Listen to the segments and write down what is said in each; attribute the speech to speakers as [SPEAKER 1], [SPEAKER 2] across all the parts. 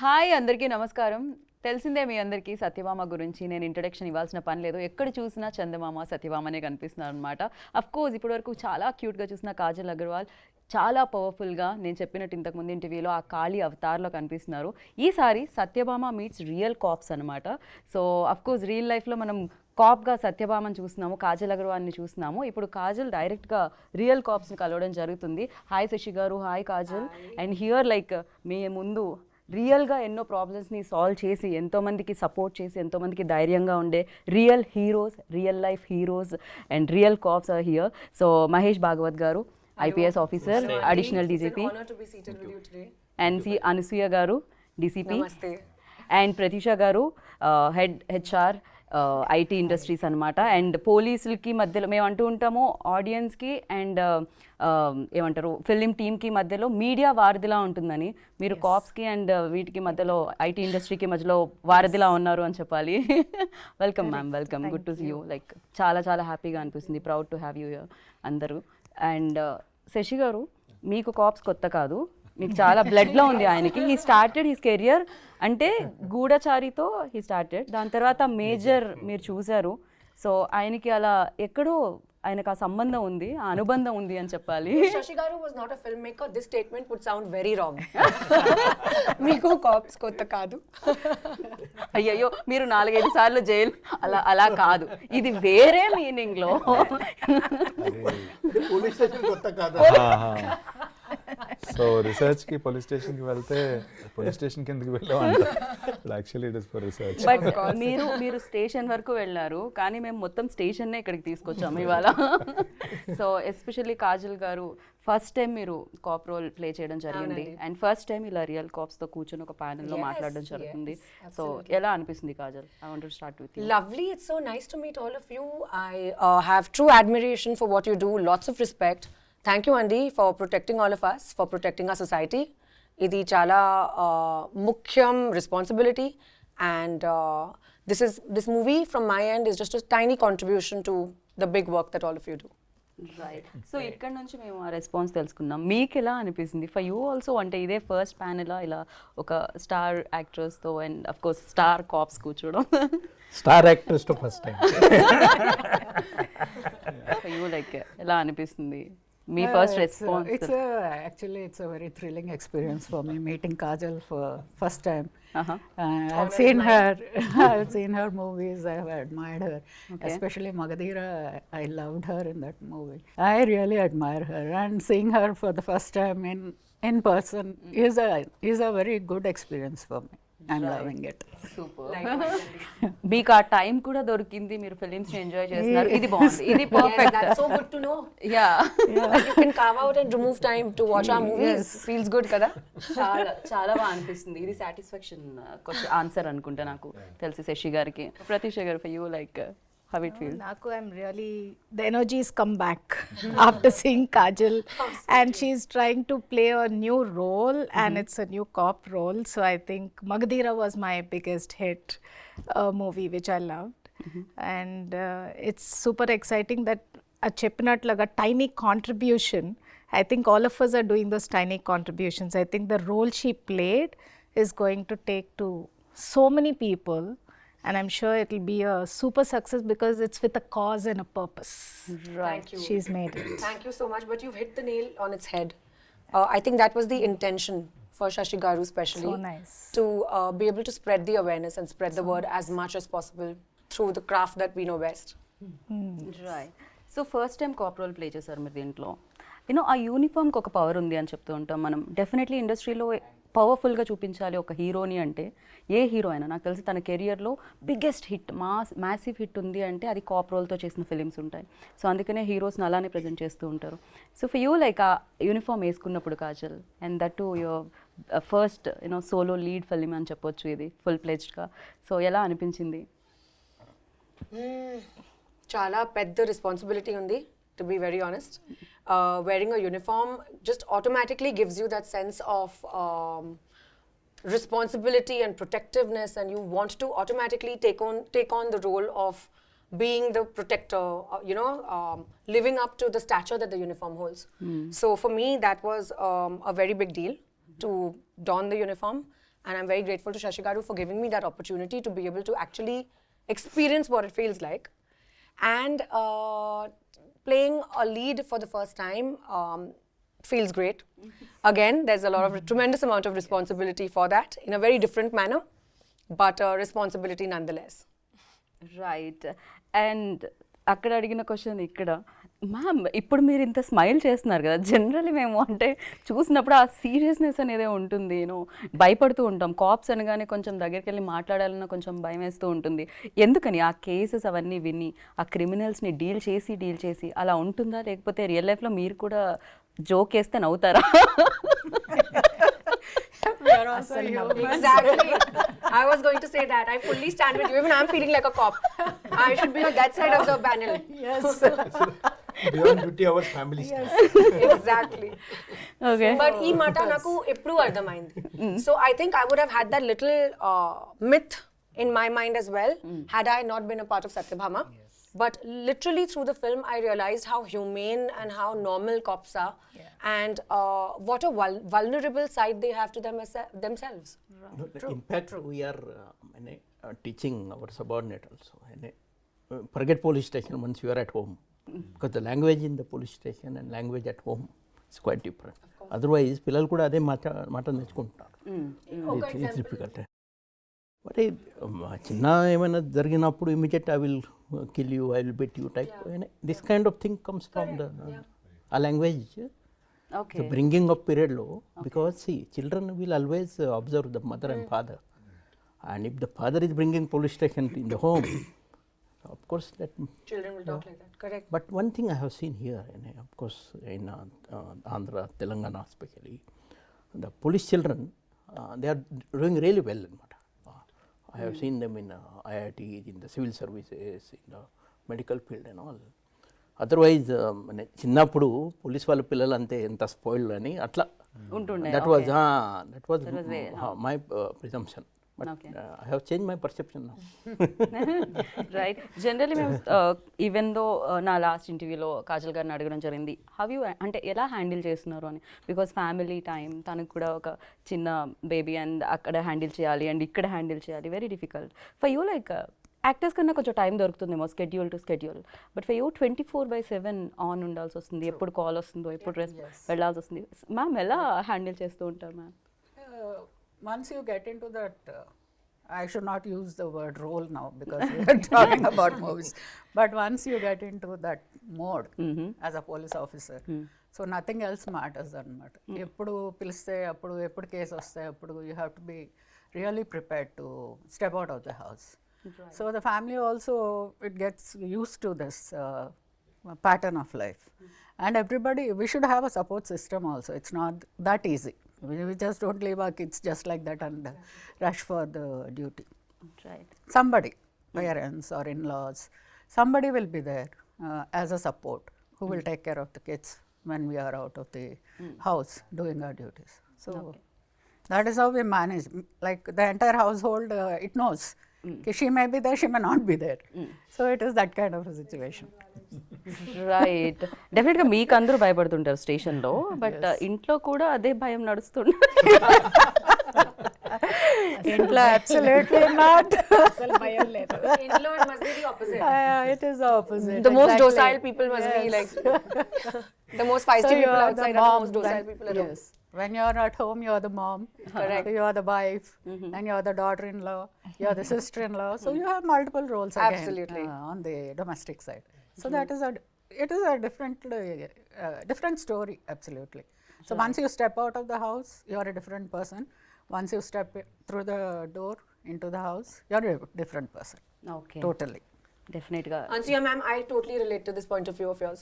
[SPEAKER 1] Hi అందరికీ నమస్కారం. తెలిసిందే మీ అందరికీ సత్యభామ గురించి నేను ఇంట్రడక్షన్ ఇవ్వాల్సిన పని లేదు. ఎక్కడ చూసినా చందమామ సత్యభామనే కనిపిస్తున్నారు అనమాట. అఫ్ కోర్స్ ఇప్పటివరకు చాలా క్యూట్గా చూసిన కాజల్ అగర్వాల్ చాలా పవర్ఫుల్గా నేను చెప్పినట్టు ఇంతకుముందు ఇంటర్వ్యూలో ఆ కాళీ అవతార్లో కనిపిస్తున్నారు. ఈసారి సత్యభామ మీట్స్ రియల్ కాప్స్ అనమాట. సో అఫ్ కోర్స్ రియల్ లైఫ్లో మనం కాప్గా సత్యభామని చూస్తున్నాము, కాజల్ అగర్వాల్ని చూస్తున్నాము. ఇప్పుడు కాజల్ డైరెక్ట్గా రియల్ కాప్స్ని కలవడం జరుగుతుంది. Hi Shashi garu, hi Kajal. And here like మీ ముందు రియల్గా ఎన్నో ప్రాబ్లమ్స్ని సాల్వ్ చేసి ఎంతోమందికి సపోర్ట్ చేసి ఎంతోమందికి ధైర్యంగా ఉండే real heroes, real life heroes and real cops are here. So Mahesh Bhagwat garu, IPS officer, additional DGP, and C Anasuya garu, DCP, and Pratisha garu, head HR IT industries అనమాట. అండ్ పోలీసులకి మధ్యలో మేము అంటూ ఉంటాము ఆడియన్స్కి అండ్ ఏమంటారు ఫిలిం టీమ్కి మధ్యలో మీడియా వారధిలా ఉంటుందని, మీరు కాప్స్కి అండ్ వీటికి మధ్యలో ఐటీ ఇండస్ట్రీకి మధ్యలో వారధిలా ఉన్నారు అని చెప్పాలి. Welcome ma'am, welcome, good to see you. Like చాలా చాలా హ్యాపీగా అనిపిస్తుంది, ప్రౌడ్ టు హ్యావ్ యూ అందరూ. అండ్ శశి గారు, మీకు కాప్స్ కొత్త కాదు, మీకు చాలా బ్లడ్లో ఉంది ఆయనకి. హీ స్టార్టెడ్ హిస్ కెరియర్ అంటే గూఢచారితో హీ స్టార్టెడ్, దాని తర్వాత మేజర్ మీరు చూశారు. సో ఆయనకి అలా ఎక్కడో ఆయనకు ఆ సంబంధం ఉంది, ఆ అనుబంధం ఉంది అని చెప్పాలి.
[SPEAKER 2] Shashi Garu was not a filmmaker. This statement would sound very wrong. మీకు కాప్స్ కొత్త కాదు.
[SPEAKER 1] అయ్యయ్యో, మీరు 4-5 సార్లు జైలు అలా అలా కాదు, ఇది వేరే మీనింగ్ లో.
[SPEAKER 3] పోలీస్ స్టేషన్ కొత్త కాదు. సో రీసెర్చ్ కి పోలీస్ స్టేషన్ కి వెళ్తే పోలీస్ స్టేషన్ కి ఎందుకు వెళ్ళామంట. Actually it is for research.
[SPEAKER 1] But మీరు స్టేషన్ వరకు వెళ్ళారు, కానీ మేము మొత్తం స్టేషన్నే ఇక్కడికి తీసుకొచ్చాము ఇవాళ. సో ఎస్పెషల్లీ కాజల్ గారు, ఫస్ట్ టైం మీరు కాప్ రోల్ ప్లే చేయడం జరిగింది అండ్ ఫస్ట్ టైం ఇలా రియల్ కాప్స్ తో కూర్చొని ఒక ప్యానెల్ లో మాట్లాడడం జరుగుతుంది. సో ఎలా అనిపిస్తుంది Kajal? I want to start with you.
[SPEAKER 2] Lovely. It's so nice to meet all of you. I have true admiration for what you do. Lots of respect. Thank you, Andy, for protecting all of us, for protecting our society. Idi chala mukhyam responsibility, and this movie from my end is just a tiny contribution to the big work that all of you do.
[SPEAKER 1] Right. So ఇక్కడ నుంచి మేము ఆ response తెలుసుకున్నాం. మీకు ఎలా అనిపిస్తుంది? For you also అంటే ఇదే ఫస్ట్ ప్యానెల్ ఇలా ఒక స్టార్ యాక్ట్రెస్తో and of course star cops కూర్చోవడం.
[SPEAKER 3] స్టార్ యాక్ట్రెస్ తో first time.
[SPEAKER 1] For you like ఎలా అనిపిస్తుంది మీ first response?
[SPEAKER 4] Actually it's a very thrilling experience for me meeting Kajal for first time. I've seen her movies. I have admired her, especially Magadhira. I loved her in that movie. I really admire her, and seeing her for the first time in person is a very good experience for me. I'm loving it.
[SPEAKER 1] Super. మీకు ఆ time కూడా దొరికింది, మీరు films enjoy చేస్తున్నారు, ఇది బాగుంది, ఇది perfect.
[SPEAKER 2] That's so good to know.
[SPEAKER 1] Yeah,
[SPEAKER 2] You can carve out and remove time to watch our movies. Feels good kada.
[SPEAKER 1] చాలా చాలా బాగా అనిపిస్తుంది. ఇది సాటిస్ఫాక్షన్ క్వశ్చన్ ఆన్సర్ అనుకుంటా నాకు తెలిసి శశి గారికి. ప్రతీష గారు, for you like how it feels?
[SPEAKER 5] Naku, I'm really, the energies come back after seeing Kajal, and she's trying to play a new role, and it's a new cop role. So I think Magadhira was my biggest hit movie, which I loved, and it's super exciting that a cheppinatlaga tiny contribution. I think all of us are doing those tiny contributions. I think the role she played is going to take to so many people. And I'm sure it'll be a super success because it's with a cause and a purpose.
[SPEAKER 2] Thank you.
[SPEAKER 5] She's made it.
[SPEAKER 2] Thank you so much. But you've hit the nail on its head. I think that was the intention for Shashi Garu especially.
[SPEAKER 5] So nice.
[SPEAKER 2] To be able to spread the awareness and spread the word as much as possible through the craft that we know best.
[SPEAKER 1] Right. So first time cop role play చేశారు మీరు దీంట్లో. You know ఆ యూనిఫామ్కి ఒక power ఉంది అని చెప్తూ ఉంటాం మనం. డెఫినెట్లీ ఇండస్ట్రీలో పవర్ఫుల్గా చూపించాలి ఒక హీరోని అంటే. ఏ హీరో అయినా నాకు తెలిసి తన కెరియర్లో బిగ్గెస్ట్ హిట్, మ్యాసివ్ హిట్ ఉంది అంటే అది కాప్ రోల్తో చేసిన ఫిలిమ్స్ ఉంటాయి. సో అందుకనే హీరోస్ని అలానే ప్రజెంట్ చేస్తూ ఉంటారు. సో ఫర్ యూ లైక్ ఆ యూనిఫామ్ వేసుకున్నప్పుడు Kajal, and that to your first solo lead film అని చెప్పొచ్చు ఇది ఫుల్ ప్లెజ్డ్గా. సో ఎలా అనిపించింది?
[SPEAKER 2] Chala pedda responsibility undi, to be very honest. Wearing a uniform just automatically gives you that sense of responsibility and protectiveness, and you want to automatically take on the role of being the protector, living up to the stature that the uniform holds. So for me, that was a very big deal to don the uniform. and I'm very grateful to Shashi Garu for giving me that opportunity to be able to actually experience what it feels like. And playing a lead for the first time feels great. Again, there's a lot of tremendous amount of responsibility for that in a very different manner, but responsibility nonetheless.
[SPEAKER 1] Right. And అక్కడ అడిగిన question ఇక్కడ, ma'am ఇప్పుడు మీరు ఇంత smile చేస్తున్నారు కదా, generally మేము అంటే చూసినప్పుడు ఆ సీరియస్నెస్ అనేది ఉంటుంది, యూనో భయపడుతూ ఉంటాం. కాప్స్ అనగానే కొంచెం దగ్గరికి వెళ్ళి మాట్లాడాలన్నా కొంచెం భయం వేస్తూ ఉంటుంది. ఎందుకని ఆ కేసెస్ అవన్నీ విని ఆ క్రిమినల్స్ని డీల్ చేసి అలా ఉంటుందా, లేకపోతే రియల్ లైఫ్లో మీరు కూడా జోక్ వేస్తే నవ్వుతారా?
[SPEAKER 2] Exactly. I was going to say that. I fully stand with you. Even I'm feeling like a cop. I should be on that side of the panel.
[SPEAKER 4] Yes.
[SPEAKER 6] Beyond duty hours, family stuff.
[SPEAKER 2] Exactly.
[SPEAKER 1] Okay.
[SPEAKER 2] But ee mata naku eppudu ardhamaindi. So I think I would have had that little myth in my mind as well had I not been a part of Satyabhama. But literally through the film, I realized how humane and how normal cops are, and what a vulnerable side they have to themselves.
[SPEAKER 6] In fact, we are teaching our subordinate also. Forget police station once you are at home, because the language in the police station and language at home is quite different. Otherwise, పిల్లలు కూడా అదే మాట నేర్చుకుంటారు. It's difficult. But చిన్న ఏమైనా జరిగినప్పుడు immediate I will kill you, I will bet you type. This kind of thing comes from the language.
[SPEAKER 1] Okay.
[SPEAKER 6] The bringing up period low, because see, children will always observe the mother and father, and if the father is bringing police station in the home, of course that
[SPEAKER 2] Children will talk like that. Correct.
[SPEAKER 6] But one thing I have seen here, of course in Andhra, Telangana especially, the police children, they are doing really well. I have seen them in IIT, in the civil services, in the medical field and all. Otherwise, చిన్నప్పుడు police వాళ్ళ పిల్లలు అంతే ఎంత spoiled అని అట్లా
[SPEAKER 1] ఉంటుండే.
[SPEAKER 6] that was my presumption. But I have changed my perception now.
[SPEAKER 1] Right. Generally మేము even though నా లాస్ట్ ఇంటర్వ్యూలో కాజల్ గారిని అడగడం జరిగింది, హవ్ యూ అంటే ఎలా హ్యాండిల్ చేస్తున్నారు అని. బికాస్ ఫ్యామిలీ టైం, తనకు కూడా ఒక చిన్న బేబీ అండ్ అక్కడ హ్యాండిల్ చేయాలి అండ్ ఇక్కడ హ్యాండిల్ చేయాలి, very difficult for you. Like actors కన్నా కొంచెం టైం దొరుకుతుందేమో schedule to schedule, but for you 24/7 on ఉండాల్సి వస్తుంది. ఎప్పుడు కాల్ వస్తుందో, ఎప్పుడు వెళ్ళాల్సి వస్తుంది. మ్యామ్ ఎలా హ్యాండిల్ చేస్తూ ఉంటారు ma'am?
[SPEAKER 4] Once you get into that, I should not use the word role now because we are talking about movies, but once you get into that mode as a police officer, so nothing else matters anamata. Eppudu piliste eppudu case vaste appudu you have to be really prepared to step out of the house. Right. So the family also, it gets used to this pattern of life, and everybody, we should have a support system also. It's not that easy. We just don't leave our kids just like that and rush for the duty.
[SPEAKER 1] Right.
[SPEAKER 4] Somebody, parents or in-laws, somebody will be there as a support who will take care of the kids when we are out of the house doing our duties. So that is how we manage. Like the entire household, it knows. She may be there, she may not be there. So it is that kind of a situation.
[SPEAKER 1] Right. డెఫినెట్గా మీకు అందరూ భయపడుతుంటారు స్టేషన్లో, but ఇంట్లో కూడా అదే భయం నడుస్తుంది.
[SPEAKER 4] ఇంట్లో absolutely not.
[SPEAKER 5] అసలు భయం లేదు.
[SPEAKER 2] Inlo, it must be the opposite.
[SPEAKER 4] It is the opposite.
[SPEAKER 2] The most
[SPEAKER 4] exactly.
[SPEAKER 2] docile people must be like the most feisty
[SPEAKER 4] So you
[SPEAKER 2] people
[SPEAKER 4] are
[SPEAKER 2] outside
[SPEAKER 4] the
[SPEAKER 2] are the
[SPEAKER 4] mom,
[SPEAKER 2] most docile people at home.
[SPEAKER 4] yes. When you are at home, you are the mom.
[SPEAKER 2] Correct.
[SPEAKER 4] So you are the wife, and you are the daughter-in-law, you are the sister-in-law. So you have multiple roles again.
[SPEAKER 2] Absolutely.
[SPEAKER 4] On the domestic side. So that is it is a different story. Absolutely. So once you step out of the house, you are a different person. Once you step through the door into the house, you are a different person.
[SPEAKER 1] Okay.
[SPEAKER 4] Totally.
[SPEAKER 1] డెఫినెట్గా.
[SPEAKER 2] Ansuya ma'am, I totally relate to this point of view of yours.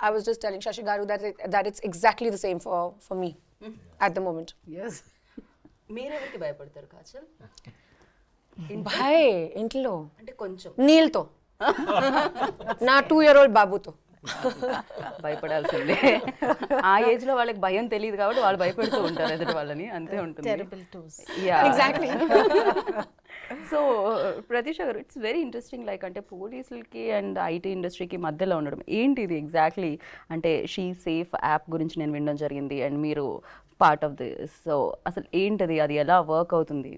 [SPEAKER 2] I was just telling Shashi Garu that it's exactly the same for me at the moment.
[SPEAKER 4] Yes.
[SPEAKER 1] మీరెవరికి భయపడతారు Kajal?
[SPEAKER 2] Bhai, ఇంట్లో
[SPEAKER 1] అంటే కొంచెం
[SPEAKER 2] నీల్తో నా 2-year-old బాబుతో
[SPEAKER 1] భయపడాల్సిందే. ఆ age లో వాళ్ళకి భయం తెలియదు కాబట్టి వాళ్ళు భయపడుతూ ఉంటారు ఎదుటి వాళ్ళని, అంతే ఉంటుంది.
[SPEAKER 5] Terrible twos.
[SPEAKER 2] Exactly.
[SPEAKER 1] So Pratheesha గారు, ఇట్స్ వెరీ ఇంట్రెస్టింగ్. లైక్ అంటే పోలీసులకి అండ్ ఐటీ ఇండస్ట్రీకి మధ్యలో ఉండడం ఏంటి ఇది ఎగ్జాక్ట్లీ? అంటే షీ సేఫ్ యాప్ గురించి నేను వినడం జరిగింది, అండ్ మీరు పార్ట్ ఆఫ్ దిస్. సో అసలు ఏంటది, అది ఎలా వర్క్ అవుతుంది?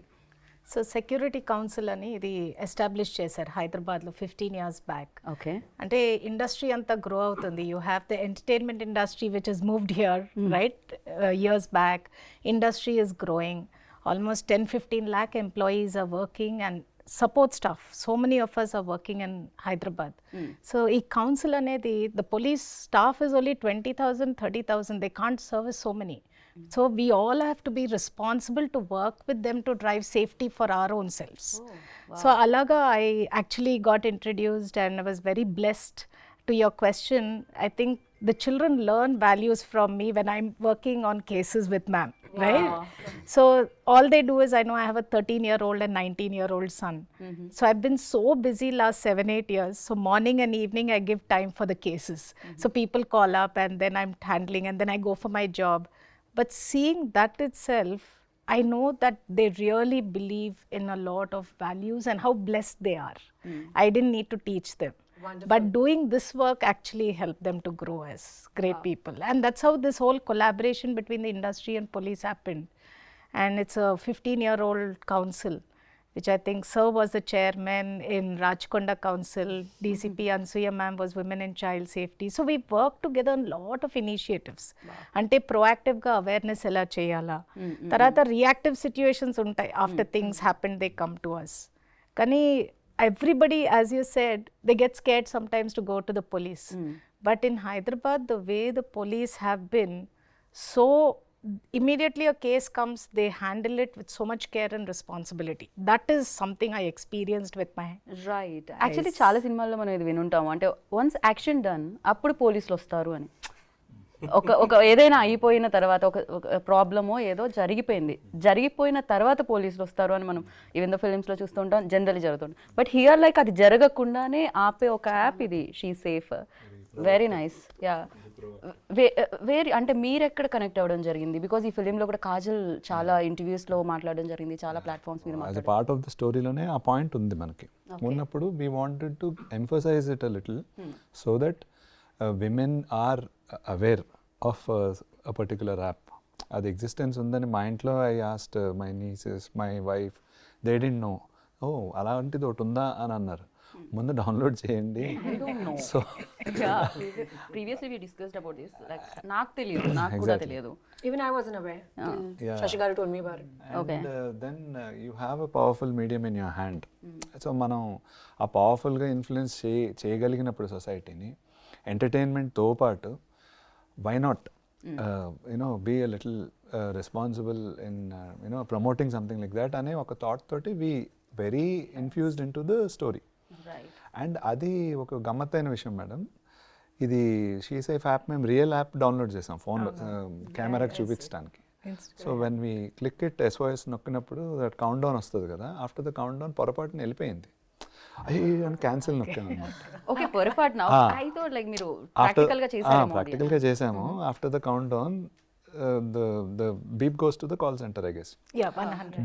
[SPEAKER 5] సో సెక్యూరిటీ కౌన్సిల్ అని ఇది ఎస్టాబ్లిష్ చేశారు హైదరాబాద్లో 15 years బ్యాక్.
[SPEAKER 1] ఓకే.
[SPEAKER 5] అంటే ఇండస్ట్రీ అంతా గ్రో అవుతుంది. You have the entertainment industry which is moved here right years back. Industry is growing. Almost 10-15 lakh employees are working and support staff. So many of us are working in Hyderabad. So ఈ council అనేది the police staff is only 20,000, 30,000. They can't service so many. So we all have to be responsible to work with them to drive safety for our own selves. So alaga I actually got introduced and I was very blessed. To your question, I think the children learn values from me when I'm working on cases with ma'am, right? So all they do is, I know I have a 13-year-old and 19-year-old son. So I've been so busy last 7-8 years. So morning and evening I give time for the cases. So people call up and then I'm handling and then I go for my job. But seeing that itself, I know that they really believe in a lot of values and how blessed they are. I didn't need to teach them. Wonderful. But doing this work actually helped them to grow as great people. And that's how this whole collaboration between the industry and police happened. And it's a 15-year-old council, which I think Sir was the chairman in Rajkonda Council. DCP Ansuya ma'am was Women in Child Safety. So we worked together on a lot of initiatives. Ante proactive ga awareness ela cheyala. Tarata reactive situations untai. After things happen, they come to us. Kani everybody, as you said, they get scared sometimes to go to the police. But in Hyderabad, the way the police have been, so immediately a case comes, they handle it with so much care and responsibility. That is something I experienced with my
[SPEAKER 1] right. Actually చాలా సినిమాల్లో మనం ఇది వినుంటాము, అంటే once action done అప్పుడు పోలీసులు వస్తారు అని. ఒక ఏదైనా అయిపోయిన తర్వాత ఒక ప్రాబ్లమో ఏదో జరిగిపోయిన తర్వాత పోలీసులు వస్తారు అని మనం ఈవెన్ ద ఫిలిమ్స్లో చూస్తూ ఉంటాం, జనరల్లీ జరుగుతుంది. బట్ హియర్ లైక్ అది జరగకుండానే ఆపే ఒక యాప్ ఇది, she safe. Very nice. Yeah. అంటే మీరు ఎక్కడ కనెక్ట్ అవ్వడం జరిగింది? బికాజ్ ఈ ఫిలింలో కూడా కాజల్ చాలా ఇంటర్వ్యూస్లో మాట్లాడడం జరిగింది, చాలా ప్లాట్ఫామ్స్ మీద
[SPEAKER 3] as a part of the స్టోరీలోనే ఆ పాయింట్ ఉంది మనకి. ఉన్నప్పుడు we wanted to emphasize it a little so that women are aware of a particular app. అది ఎగ్జిస్టెన్స్ ఉందని మా ఇంట్లో I asked my nieces, my wife, they didn't know. ఓ అలాంటిది ఒకటి ఉందా అని అన్నారు. ముందు డౌన్లోడ్ చేయండి. So
[SPEAKER 1] previously we discussed about this, like నాకు కూడా తెలియదు.
[SPEAKER 2] Even I wasn't aware. Shashi Garu told me about it.
[SPEAKER 1] Okay.
[SPEAKER 3] And then you have a powerful medium in your hand. So మనం ఆ పవర్ఫుల్గా ఇన్ఫ్లుయెన్స్ చేయగలిగినప్పుడు సొసైటీని, ఎంటర్టైన్మెంట్తో పాటు why not be a little responsible in promoting something like that అనే ఒక thought తోటి we very infused into the story. And అది ఒక గమ్మత్తైన విషయం మేడం. ఇది షీ సేఫ్ యాప్ మేము రియల్ యాప్ డౌన్లోడ్ చేసాం ఫోన్లో కెమెరాకి చూపించడానికి. So when we click it SOS నొక్కినప్పుడు దట్ కౌంట్ డౌన్ వస్తుంది కదా, ఆఫ్టర్ ద కౌంట్ డౌన్ పొరపాటున వెళ్ళిపోయింది. అయ్యో క్యాన్సిల్ నొక్కాను అనమాట.
[SPEAKER 1] ఓకే, పొరపాటున. లైక్ మీరు ప్రాక్టికల్గా
[SPEAKER 3] చేసాము. After the count down the beep goes to the call center, I guess.
[SPEAKER 5] Yeah, 100.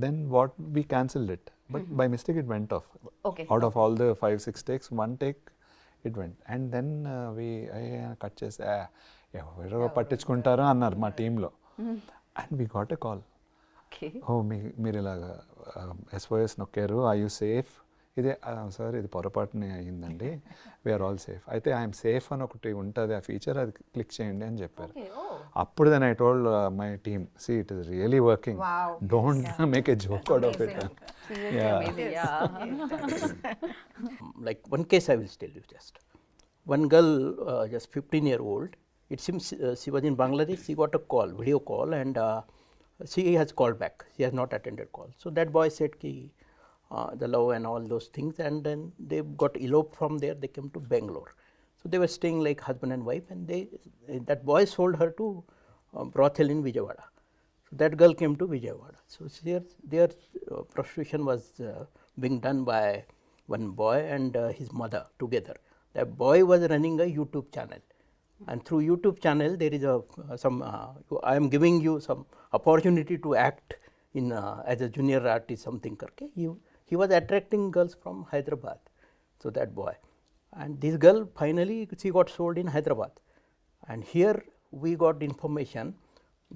[SPEAKER 3] Then what, we cancelled it, but by mistake it went off.
[SPEAKER 1] Okay.
[SPEAKER 3] Out of all the 5-6 takes, one take it went, and then we cut చేసి ఎవరో పట్టించుకుంటారో అన్నారు మా టీంలో. And we got a call.
[SPEAKER 1] Okay.
[SPEAKER 3] మీరు ఇలాగా SOS నొక్కారు, are you safe? ఇదే sir ఇది పొరపాటునే అయ్యిందండి, వీఆర్ ఆల్ సేఫ్. అయితే ఐఎమ్ సేఫ్ అని ఒకటి ఉంటుంది ఆ ఫీచర్, అది క్లిక్ చేయండి అని చెప్పారు. అప్పుడు then I told my team, see it is really working, don't make a joke out of it.
[SPEAKER 6] Like one case I will tell you just. One girl, just 15-year-old, it seems she was in Bangladesh, she got a call, video call, and she has called back. She has not attended call. So that boy said ki the love and all those things, and then they got eloped from there, they came to Bangalore. So they were staying like husband and wife, and that boy sold her to brothel in Vijayawada. So that girl came to Vijayawada. So their prostitution was being done by one boy and his mother together. That boy was running a YouTube channel, and through YouTube channel there is I am giving you some opportunity to act in as a junior artist, something karke. He was attracting girls from Hyderabad. So that boy, and this girl finally she got sold in Hyderabad, and here we got information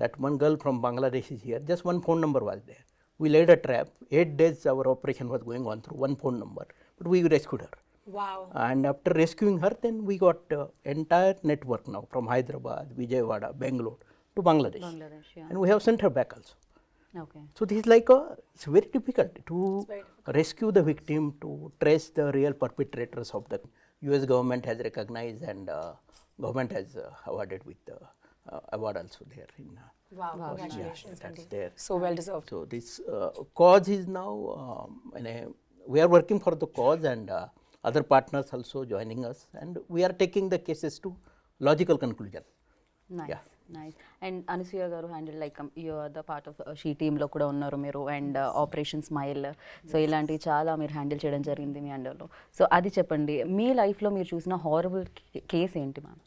[SPEAKER 6] that one girl from Bangladesh is here, just one phone number was there. We laid a trap, 8 days our operation was going on through one phone number, but we rescued her.
[SPEAKER 2] Wow.
[SPEAKER 6] And after rescuing her, then we got entire network now from Hyderabad, Vijayawada, Bangalore to Bangladesh. And we have sent her back also.
[SPEAKER 1] Okay.
[SPEAKER 6] So this is like it's very difficult to rescue the victim, to trace the real perpetrators of the US government has recognized, and government has awarded with the award also there in
[SPEAKER 2] Wow, congratulations.
[SPEAKER 6] that's there.
[SPEAKER 2] So well deserved.
[SPEAKER 6] So this cause is now we are working for the cause, and other partners also joining us, and we are taking the cases to logical conclusion.
[SPEAKER 1] Nice.
[SPEAKER 6] Yeah.
[SPEAKER 1] Nice and Anasuya garu handle like you are the part of she టీంలో కూడా ఉన్నారు మీరు, and operation smile, so ఇలాంటివి చాలా మీరు handle చేయడం జరిగింది మీ అండర్లో. So అది చెప్పండి, మీ లైఫ్లో మీరు చూసిన హారబుల్ కేస్ ఏంటి ma'am?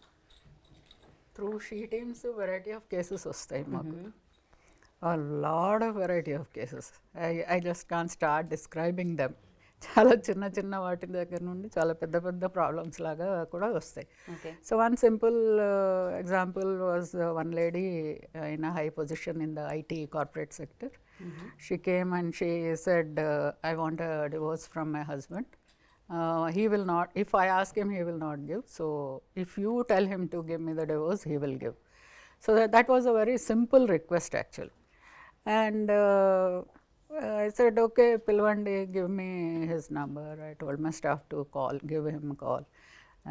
[SPEAKER 4] Through she teams variety of cases వస్తాయి మాకు, a lot of variety of cases. I just can't start describing them. చాలా చిన్న చిన్న వాటి దగ్గర నుండి చాలా పెద్ద పెద్ద ప్రాబ్లమ్స్ లాగా కూడా వస్తాయి. So one simple example was one lady in a high position in the IT corporate sector. She came and she said, I want a divorce from my husband. He will not, if I ask him, he will not give. So if you tell him to give me the divorce, he will give. So that was a very simple request actually. And I said, okay, Pilvandi, give me his number. I told my staff to call, give him a call.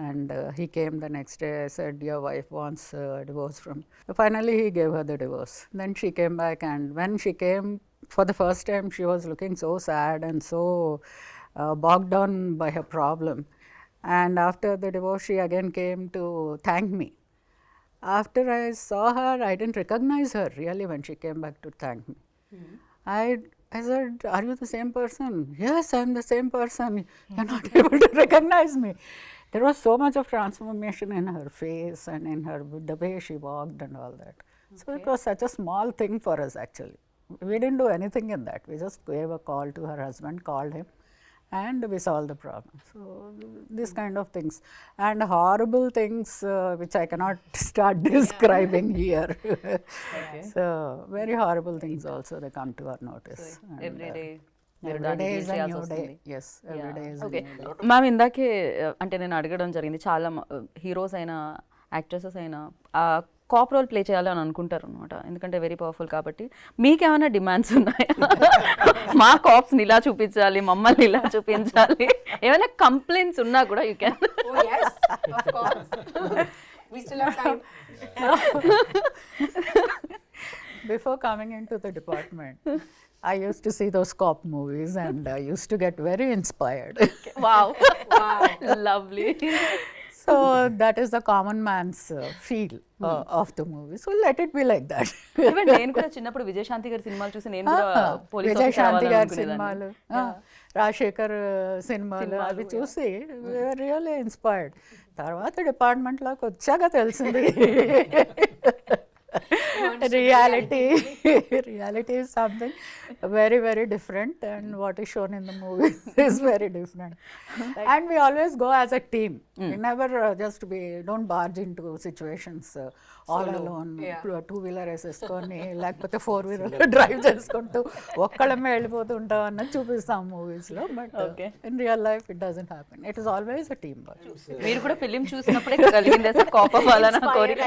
[SPEAKER 4] And he came the next day. I said, your wife wants a divorce from. Finally, he gave her the divorce. Then she came back, and when she came for the first time, she was looking so sad and so bogged down by her problem. And after the divorce, she again came to thank me. After I saw her, I didn't recognize her really when she came back to thank me. I said, are you the same person? Yes, I am the same person. You are not able to recognize me. There was so much of transformation in her face and in her, the way she walked and all that. So it was such a small thing for us actually. We didn't do anything in that. We just gave a call to her husband, called him, and we solved the problem. So this kind of things, and horrible things which I cannot start describing here. So very horrible things also, they come to our notice.
[SPEAKER 1] Every day
[SPEAKER 4] Every day is a new day. Yes, every day is a
[SPEAKER 1] okay
[SPEAKER 4] new day.
[SPEAKER 1] Ma'am, ఇందాకే అంటే నేను అడగడం జరిగింది, చాలా heroes అయినా actresses అయినా cap role play చేయాలని అనుకుంటారు అనమాట, ఎందుకంటే వెరీ పవర్ఫుల్ కాబట్టి. మీకేమైనా డిమాండ్స్ ఉన్నాయా? మా కాప్స్ని ఇలా చూపించాలి, మమ్మల్ని ఇలా చూపించాలి, ఏమైనా కంప్లైంట్స్ ఉన్నా కూడా you can.
[SPEAKER 2] Oh yes, of course. We still have time.
[SPEAKER 4] Before coming into the department, I used to see those cop movies and I used to get very inspired.
[SPEAKER 1] Wow, lovely.
[SPEAKER 4] So that is the common man's feel of the movie. So let it be like that.
[SPEAKER 1] Even నేను కూడా చిన్నప్పుడు విజయశాంతి గారి సినిమాలు చూసి నేను కూడా police
[SPEAKER 4] Vijayashanti గారి సినిమాలు, రాజశేఖర్ సినిమాలు అవి చూసి రియల్లీ ఇన్స్పైర్డ్. తర్వాత డిపార్ట్మెంట్లోకి వచ్చాక తెలిసింది reality is something very, very different, and what is shown in the movie is very different. And we always go as a team. We never don't barge into situations all alone. Two-wheeler వేసేసుకొని లేకపోతే four-wheeler drive చేసుకుంటూ ఒక్కళ్ళమే వెళ్ళిపోతుంటాం అన్నది చూపిస్తాం మూవీస్లో. But in real life it doesn't happen. It is always a team work.
[SPEAKER 1] మీరు కూడా film చూసినప్పుడే కలిగిందే sir cap అవ్వాలని కోరిక?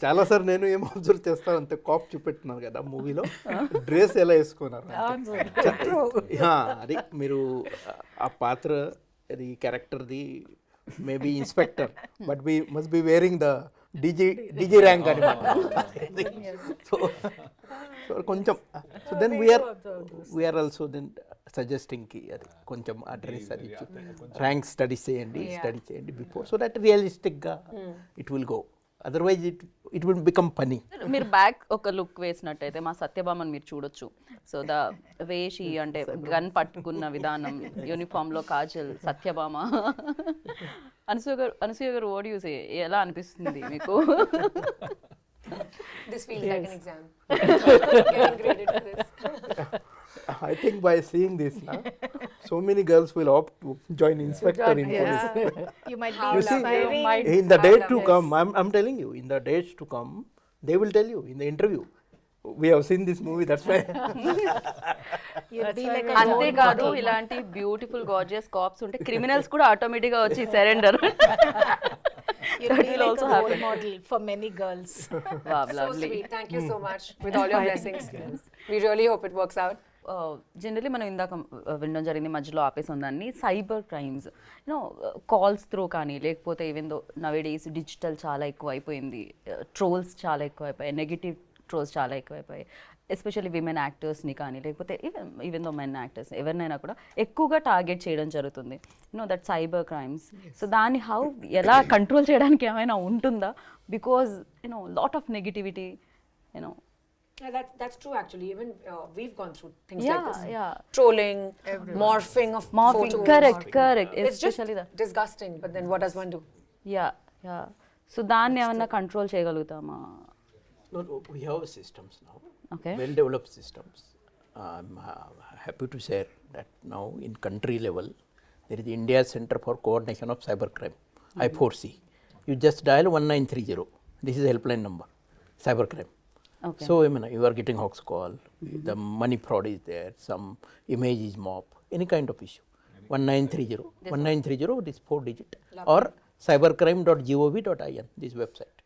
[SPEAKER 6] చాలా సార్ నేను ఏం అబ్జర్వ్ చేస్తాను అంటే, కాప్ చూపెట్టినారు కదా మూవీలో, డ్రెస్ ఎలా వేసుకున్నారు అది మీరు ఆ పాత్ర అది క్యారెక్టర్ది maybe inspector, but we must be wearing the DG rank అని. సో కొంచెం so then we're also then suggesting కి అది కొంచెం ఆ డ్రెస్ అది ర్యాంక్ స్టడీ చేయండి బిఫోర్, సో దట్ రియలిస్టిక్గా it will go. Otherwise it will become funny.
[SPEAKER 1] మీరు బ్యాక్ ఒక లుక్ వేసినట్టయితే మా సత్యభామని మీరు చూడొచ్చు. సో ద వేషి అంటే గన్ విధానం, యూనిఫామ్లో కాజల్, సత్యభామ. అనసూయ గారు ఓడి యూస్ ఎలా అనిపిస్తుంది మీకు?
[SPEAKER 2] This feels like an exam. Getting graded for this.
[SPEAKER 6] I think by seeing this now, so many girls will opt to join inspector in police.
[SPEAKER 5] You might
[SPEAKER 6] You
[SPEAKER 5] be
[SPEAKER 6] see,
[SPEAKER 5] inspiring.
[SPEAKER 6] in the days to come, I'm telling you, in the days to come, they will tell you in the interview. We have seen this movie, that's why.
[SPEAKER 1] అంతేకాదు ఇలాంటి beautiful gorgeous caps ఉంటే criminals కూడా automatic గా వచ్చి surrender.
[SPEAKER 5] You'll be like a role model for many girls.
[SPEAKER 1] Wow,
[SPEAKER 2] So
[SPEAKER 1] lovely.
[SPEAKER 2] sweet. Thank you so much with all your blessings. We really hope it works out.
[SPEAKER 1] Generally మనం ఇందాక వినడం జరిగింది, మధ్యలో ఆపేసాం దాన్ని, cyber crimes you know calls through కానీ లేకపోతే even though nowadays digital చాలా ఎక్కువ అయిపోయింది, ట్రోల్స్ చాలా ఎక్కువ అయిపోయాయి, నెగిటివ్ ట్రోల్స్ చాలా ఎక్కువ అయిపోయాయి, ఎస్పెషల్లీ విమెన్ యాక్టర్స్ని కానీ లేకపోతే ఈవెన్ దో మెన్ యాక్టర్స్ ఎవరినైనా కూడా ఎక్కువగా టార్గెట్ చేయడం జరుగుతుంది, you know that cyber crimes. So దాన్ని ఎలా కంట్రోల్ చేయడానికి ఏమైనా ఉంటుందా? Because you know lot of negativity, you know.
[SPEAKER 2] Yeah, that's true actually. Even we've gone through things like
[SPEAKER 1] Yeah,
[SPEAKER 2] this.
[SPEAKER 1] yeah.
[SPEAKER 2] Trolling, morphing of photos.
[SPEAKER 1] Correct.
[SPEAKER 2] It's just
[SPEAKER 1] Especially that.
[SPEAKER 2] disgusting, but then what does one do?
[SPEAKER 1] Yeah. So దాన్ని ఏమన్నా control చేయగలుగుతామా?
[SPEAKER 6] No, we have systems now.
[SPEAKER 1] Okay.
[SPEAKER 6] Well developed systems. I'm happy to share that now in country level, there is India Center for Coordination of Cybercrime, I4C. You just dial 1930. This is a helpline number, cybercrime.
[SPEAKER 1] Okay.
[SPEAKER 6] So, I mean, you are getting hoax call, the money fraud is there, some image is mob, any kind of issue. 1930, this 4-digit, or cybercrime.gov.in, this website.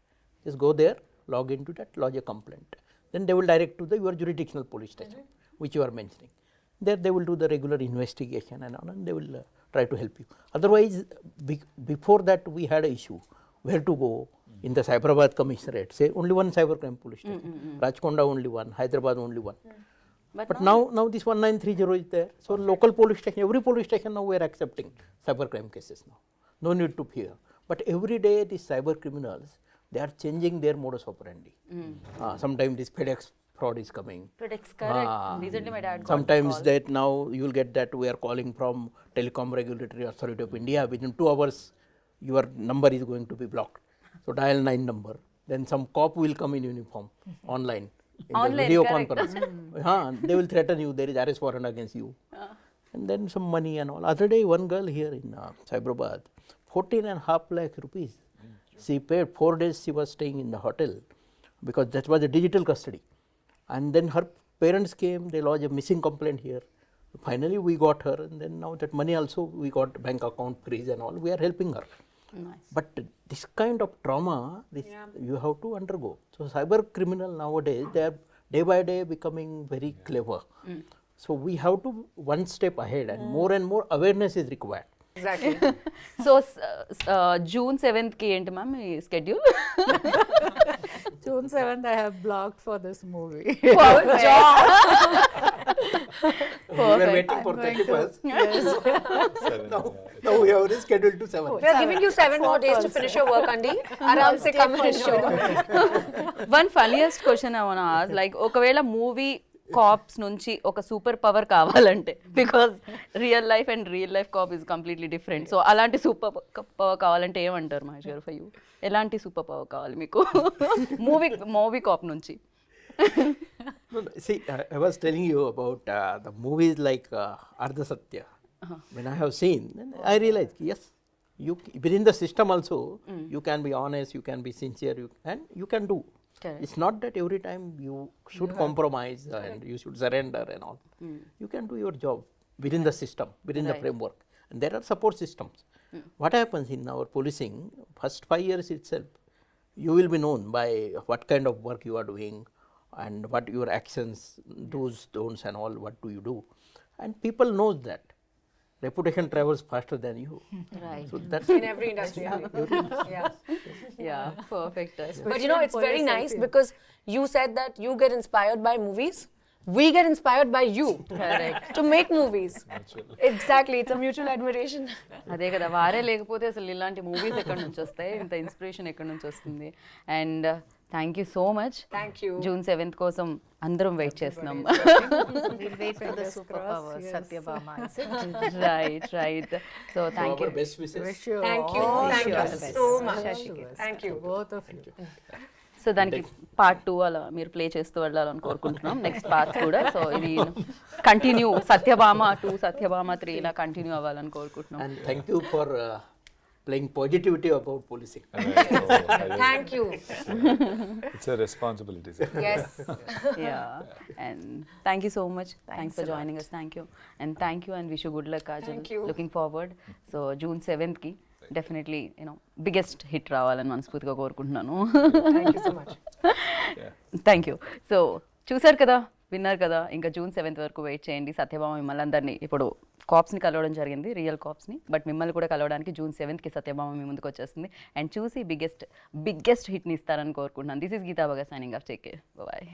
[SPEAKER 6] Just go there, log into that, lodge a complaint. Then they will direct to your jurisdictional police station, which you are mentioning. There they will do the regular investigation and all, and they will try to help you. Otherwise, before that we had an issue, where to go. In the Cyberabad Commissionerate, say only one cybercrime police station, Rajkonda only one, Hyderabad only one. But now this 1930 is there. So local police station, every police station now we are accepting cybercrime cases now. No need to fear. But every day these cyber criminals, they are changing their modus operandi. Sometimes this FedEx fraud is coming.
[SPEAKER 1] FedEx, correct. Recently my dad got
[SPEAKER 6] Sometimes
[SPEAKER 1] call.
[SPEAKER 6] that now you will get that we are calling from Telecom Regulatory Authority of India. Within 2 hours, your number is going to be blocked. So dial 9 number. Then some cop will come in uniform online. In the video conference. They will threaten you. There is arrest warrant against you. And then some money and all. Other day, one girl here in Cyberabad, 14.5 lakh rupees. She paid 4 days. She was staying in the hotel because that was a digital custody. And then her parents came. They lodged a missing complaint here. Finally, we got her, and then now that money also we got bank account freeze and all. We are helping her.
[SPEAKER 1] Nice.
[SPEAKER 6] But this kind of trauma, you have to undergo. So cyber criminal nowadays, they are day by day becoming very clever. So we have to one step ahead, and more awareness is required.
[SPEAKER 2] Exactly.
[SPEAKER 1] So June 7th కి ఏంటి ma'am me schedule?
[SPEAKER 4] June 7th, I have blocked for this movie.
[SPEAKER 6] We were waiting for 31st. Now we have rescheduled to 7th.
[SPEAKER 2] We are giving you 7 more days to finish your work, Andy. Aram se come and show.
[SPEAKER 1] One funniest question I want to ask, like ఒకవేళ movie cops నుంచి ఒక super power కావాలంటే, because real life and real life cop is completely different, so అలాంటి super power కావాలంటే ఏమంటారు Mahesh garu? For you ఎలాంటి super power కావాలి మీకు మూవీ కాప్ నుంచి?
[SPEAKER 6] No, see, I was telling you about the movies like Ardha Satya. When I have seen, then I realized, yes, you within the system also, you can be honest, you can be sincere, and you can do.
[SPEAKER 1] Correct.
[SPEAKER 6] It's not that every time you should compromise and you should surrender and all. You can do your job within the system, within the framework. And there are support systems. What happens in our policing, first 5 years itself, you will be known by what kind of work you are doing and what your actions, do's, don'ts and all, what do you do. And people knows that. Reputation travels faster than you.
[SPEAKER 1] Right.
[SPEAKER 6] So that's
[SPEAKER 2] In every industry. Yeah.
[SPEAKER 1] Yeah, perfect.
[SPEAKER 2] But you know, it's very nice because you said that you get inspired by movies. We get inspired by you.
[SPEAKER 1] Correct.
[SPEAKER 2] To make movies. Exactly. It's a mutual admiration.
[SPEAKER 1] అదే కదా, వారే లేకపోతే అసలు ఇలాంటి movies ఎక్కడి నుంచి వస్తాయి, ఇంత ఇన్స్పిరేషన్ ఎక్కడి నుంచి వస్తుంది? And thank you so much.
[SPEAKER 2] Thank you.
[SPEAKER 1] June 7th కోసం అందరం వెయిట్ చేస్తున్నాం.
[SPEAKER 5] We'll wait for the superpower, Satyabhama.
[SPEAKER 1] Right. So thank you.
[SPEAKER 6] our best wishes.
[SPEAKER 4] Wish you
[SPEAKER 2] Thank you.
[SPEAKER 4] all
[SPEAKER 2] Thank
[SPEAKER 4] the
[SPEAKER 2] you
[SPEAKER 4] best.
[SPEAKER 2] so much. Thank you.
[SPEAKER 4] Both of you.
[SPEAKER 1] So దానికి part 2 అలా మీరు play చేస్తూ వెళ్ళాలని కోరుకుంటున్నాం, next parts కూడా. So ఇది continue, Satyabhama 2, Satyabhama 3 ఇలా continue అవ్వాలని కోరుకుంటున్నాం.
[SPEAKER 6] And thank you for playing positivity about policing.
[SPEAKER 2] Thank you.
[SPEAKER 3] It's a responsibility, sir.
[SPEAKER 2] Yes.
[SPEAKER 1] Yeah, and thank you so much. Thanks for joining us. Thank you, and wish you good luck, Kajal.
[SPEAKER 2] Thank you.
[SPEAKER 1] Looking forward. So June 7th ki definitely biggest hit రావాలని మనస్ఫూర్తిగా కోరుకుంటున్నాను.
[SPEAKER 2] Thank you so much.
[SPEAKER 1] Thank you. So చూసారు కదా, విన్నారు కదా, ఇంకా June 7th వరకు wait చేయండి. సత్యభామ మిమ్మల్ని అందరినీ ఇప్పుడు కాప్స్ని కలవడం జరిగింది, రియల్ కాప్స్ని, బట్ మిమ్మల్ని కూడా కలవడానికి June 7th సత్యభామ మీ ముందుకు వచ్చేస్తుంది అండ్ చూసి బిగ్గెస్ట్ హిట్ని ఇస్తారని కోరుకుంటున్నాను. This is Geeta Bagga signing off. Take care, bye.